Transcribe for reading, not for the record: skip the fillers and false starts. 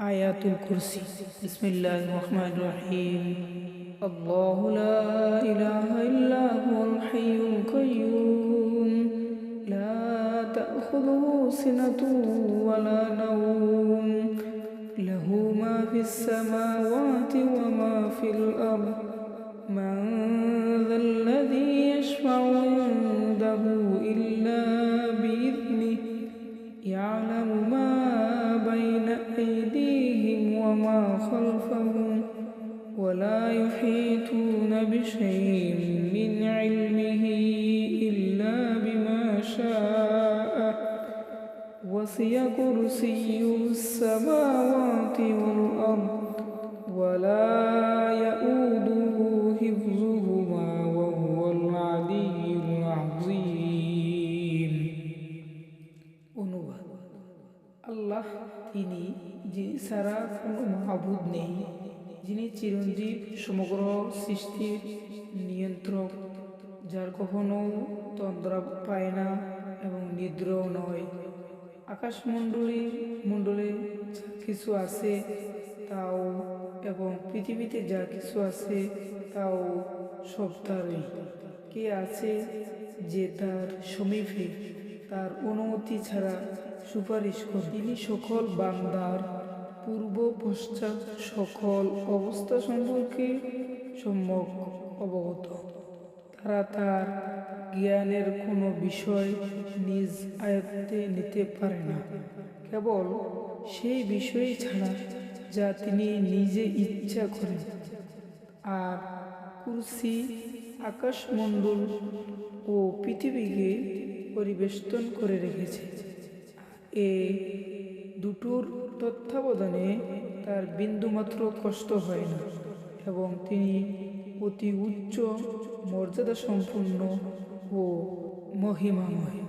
আয়াতুল কুরসি। বিসমিল্লাহির রহমানির রহিম। আল্লাহু লা ইলাহা ইল্লা হুয়াল হাইয়ুল কাইয়্যুম লা তাখুযুহু সিনাতুন ওয়া লা নাওম লাহু মা ফিস সামাওয়াতি ওয়া মা ফিল আরদ মান যাল্লাযী ইয়াশফা'ু ইনদাহু ইল্লা বিইذনিহি ইয়ালামু মা বাইনা আইদিহিম ওয়া মা খালফাহুম ওয়া লা ইউহীতুনা বিশাইইন মিন ইলমিহি ইল্লা বিমা শাআ ওয়াসি'a কুরসিয়্যুহুস সামাওয়াতি ওয়াল আরদ ওয়া লা ইয়াউদুহু হিফযুহুমা ওয়া হুয়াল আলিয়্যুল আযীম। অনুবাদ: আল্লাহ তিনি, যিনি ছাড়া কোনো মাবুদ নেই, যিনি চিরঞ্জীব, সমগ্র সৃষ্টির নিয়ন্ত্রক, যার কখনো তন্দ্রা পায় না এবং নিদ্রাও নয়। আকাশমণ্ডলে যা কিছু আছে তাও এবং পৃথিবীতে যা কিছু আছে তাও সব তারই। কে আছে যে তার সমীপে তার অনুমতি ছাড়া সুপারিশ করে? তিনি সকল বান্দার পূর্ব পশ্চাৎ সকল অবস্থা সম্পর্কে সম্যক অবগত। তারা তার জ্ঞানের কোনো বিষয় নিজ আয়ত্তে নিতে পারে না, কেবল সেই বিষয় ছাড়া যা তিনি নিজে ইচ্ছা করেন। আর কুরসি আকাশমণ্ডল ও পৃথিবীকে পরিবেষ্টন করে রেখেছে। এ দুটোর তত্ত্বাবধানে তার বিন্দুমাত্র কষ্ট হয় না এবং তিনি অতি উচ্চ মর্যাদা সম্পন্ন ও মহিমাময়।